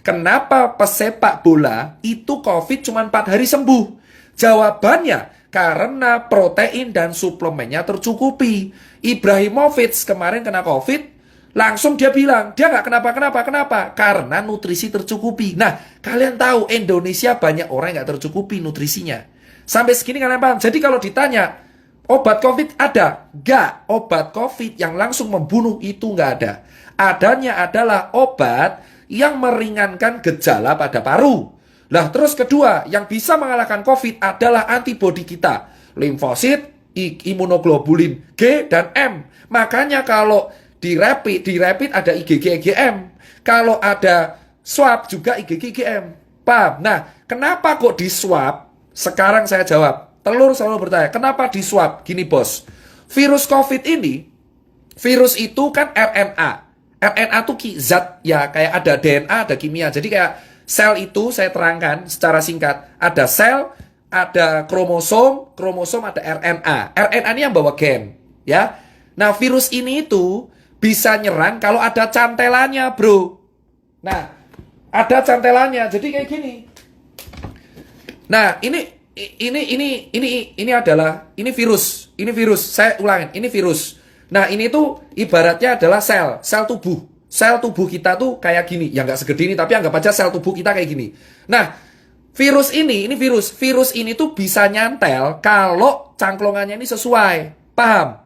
Kenapa pesepak bola itu COVID cuma 4 hari sembuh? Jawabannya, karena protein dan suplemennya tercukupi. Ibrahimovic kemarin kena COVID, langsung dia bilang, dia nggak kenapa? Karena nutrisi tercukupi. Nah, kalian tahu Indonesia banyak orang yang nggak tercukupi nutrisinya. Sampai segini kalian paham? Jadi kalau ditanya, obat COVID ada? Nggak. Obat COVID yang langsung membunuh itu nggak ada. Adanya adalah obat yang meringankan gejala pada paru. Nah, terus kedua, yang bisa mengalahkan COVID adalah antibodi kita. Limfosit, imunoglobulin G dan M. Makanya kalau di rapid ada IgG IgM. Kalau ada swab juga IgG IgM. Paham? Nah, kenapa kok di swab? Sekarang saya jawab. Telur selalu bertanya, kenapa di swab? Gini bos, virus COVID ini, virus itu kan RNA. RNA itu zat ya, kayak ada DNA, ada kimia. Jadi kayak sel itu saya terangkan secara singkat. Ada sel, ada kromosom ada RNA. RNA ini yang bawa gen, ya. Nah, virus ini itu bisa nyerang kalau ada cantelannya, bro. Nah, ada cantelannya. Jadi kayak gini. Nah, ini adalah virus. Ini virus. Saya ulangin, ini virus. Nah, ini tuh ibaratnya adalah sel tubuh. Sel tubuh kita tuh kayak gini. Ya nggak segede ini, tapi anggap aja sel tubuh kita kayak gini. Nah, virus ini virus. Virus ini tuh bisa nyantel kalau cangklongannya ini sesuai. Paham?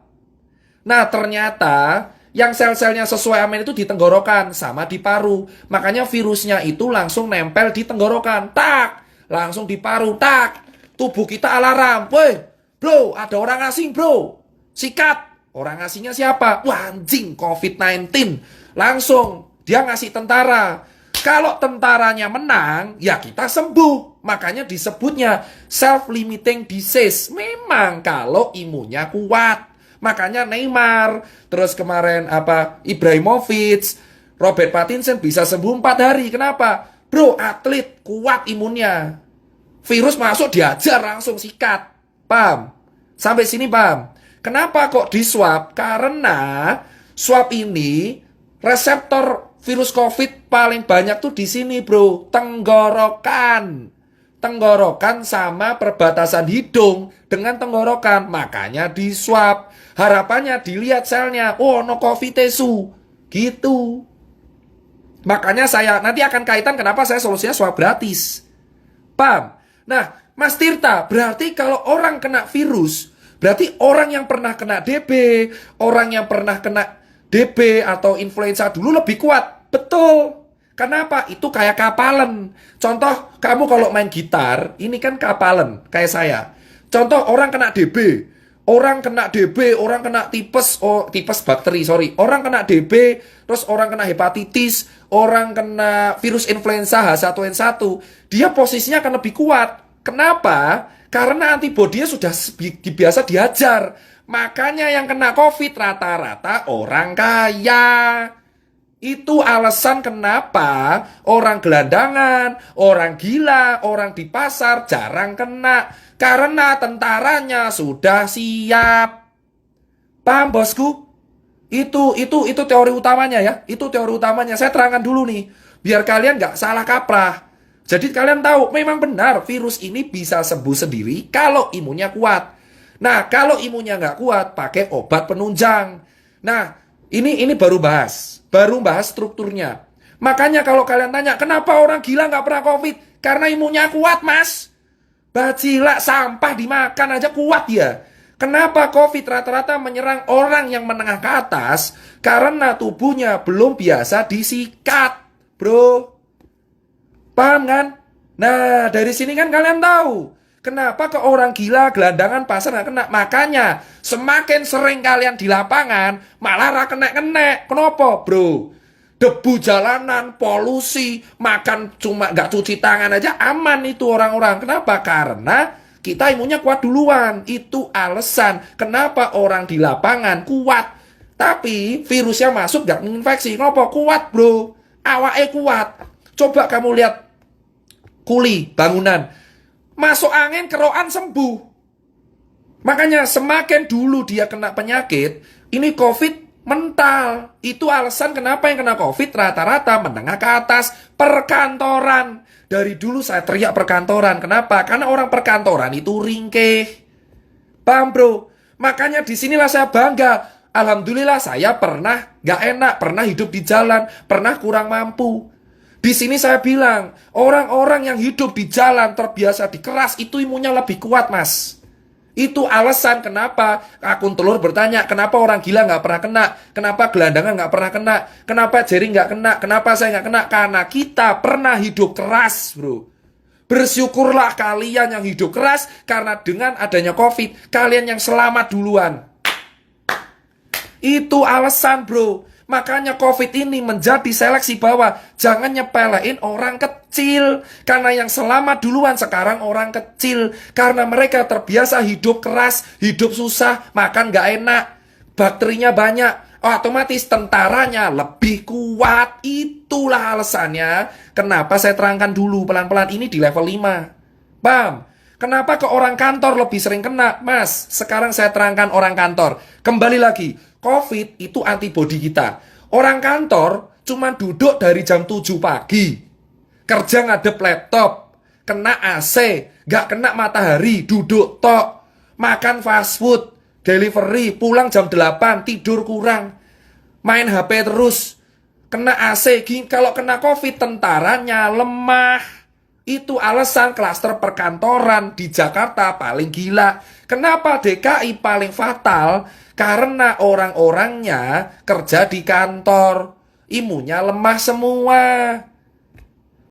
Nah, ternyata yang sel-selnya sesuai amin itu di tenggorokan sama di paru. Makanya virusnya itu langsung nempel di tenggorokan. Tak! Langsung di paru. Tak! Tubuh kita alarm. Woi, bro, ada orang asing, bro. Sikat. Orang asingnya siapa? Wah, anjing, COVID-19. Langsung dia ngasih tentara. Kalau tentaranya menang, ya kita sembuh. Makanya disebutnya self-limiting disease. Memang kalau imunnya kuat. Makanya Neymar, terus kemarin Ibrahimovic, Robert Pattinson bisa sembuh 4 hari. Kenapa? Bro, atlet kuat imunnya. Virus masuk diajar langsung sikat. Paham? Sampai sini paham? Kenapa kok di swab? Karena swab ini reseptor virus COVID paling banyak tuh di sini, bro. Tenggorokan. Tenggorokan sama perbatasan hidung dengan tenggorokan. Makanya di swab. Harapannya dilihat selnya. Oh, no COVID tesu. Gitu. Makanya saya nanti akan kaitan kenapa saya solusinya swab gratis. Paham? Nah, Mas Tirta, berarti kalau orang kena virus, berarti orang yang pernah kena DB, orang yang pernah kena DB atau influenza dulu lebih kuat. Betul. Kenapa? Itu kayak kapalan. Contoh, kamu kalau main gitar, ini kan kapalan, kayak saya. Contoh, orang kena DB, orang kena tipes, tipes bakteri, sorry. Orang kena DB, terus orang kena hepatitis, orang kena virus influenza H1N1, dia posisinya akan lebih kuat. Kenapa? Karena antibodinya sudah biasa diajar. Makanya yang kena COVID rata-rata orang kaya. Itu alasan kenapa orang gelandangan, orang gila, orang di pasar jarang kena. Karena tentaranya sudah siap. Paham bosku? Itu teori utamanya ya. Itu teori utamanya. Saya terangkan dulu nih. Biar kalian nggak salah kaprah. Jadi kalian tahu, memang benar virus ini bisa sembuh sendiri kalau imunnya kuat. Nah, kalau imunnya nggak kuat, pakai obat penunjang. Nah, ini baru bahas strukturnya. Makanya kalau kalian tanya, kenapa orang gila nggak pernah COVID? Karena imunnya kuat, mas. Bacilak sampah dimakan aja kuat ya. Kenapa COVID rata-rata menyerang orang yang menengah ke atas? Karena tubuhnya belum biasa disikat, bro. Paham kan? Nah, dari sini kan kalian tahu. Kenapa ke orang gila, gelandangan, pasar nggak kena? Makanya, semakin sering kalian di lapangan, malah kena-kena. Kenapa, bro? Debu jalanan, polusi, makan cuma nggak cuci tangan aja, aman itu orang-orang. Kenapa? Karena kita imunnya kuat duluan. Itu alasan kenapa orang di lapangan kuat. Tapi virusnya masuk nggak menginfeksi. Kenapa? Kuat, bro. Awake kuat. Coba kamu lihat kuli, bangunan. Masuk angin, kerokan sembuh. Makanya semakin dulu dia kena penyakit, ini COVID Mental. Itu alasan kenapa yang kena COVID rata-rata menengah ke atas. Perkantoran. Dari dulu saya teriak perkantoran. Kenapa? Karena orang perkantoran itu ringkih. Paham bro? Makanya disinilah saya bangga. Alhamdulillah saya pernah gak enak, pernah hidup di jalan, pernah kurang mampu. Di sini saya bilang, orang-orang yang hidup di jalan terbiasa dikeras itu imunnya lebih kuat mas. Itu alasan kenapa akun telur bertanya, kenapa orang gila nggak pernah kena, kenapa gelandangan nggak pernah kena, kenapa Jerry nggak kena, kenapa saya nggak kena, karena kita pernah hidup keras bro. Bersyukurlah kalian yang hidup keras, karena dengan adanya COVID, kalian yang selamat duluan. Itu alasan bro. Makanya COVID ini menjadi seleksi bahwa jangan nyepelein orang kecil. Karena yang selamat duluan sekarang orang kecil. Karena mereka terbiasa hidup keras, hidup susah, makan gak enak. Bakterinya banyak. Otomatis tentaranya lebih kuat. Itulah alasannya kenapa saya terangkan dulu pelan-pelan ini di level 5. Paham? Kenapa ke orang kantor lebih sering kena? Mas, sekarang saya terangkan orang kantor. Kembali lagi. COVID itu antibodi kita. Orang kantor cuma duduk dari jam 7 pagi. Kerja ngadep laptop. Kena AC. Gak kena matahari. Duduk tok. Makan fast food. Delivery. Pulang jam 8. Tidur kurang. Main HP terus. Kena AC. Kalau kena COVID tentaranya lemah. Itu alasan klaster perkantoran di Jakarta paling gila. Kenapa DKI paling fatal? Karena orang-orangnya kerja di kantor. Imunnya lemah semua.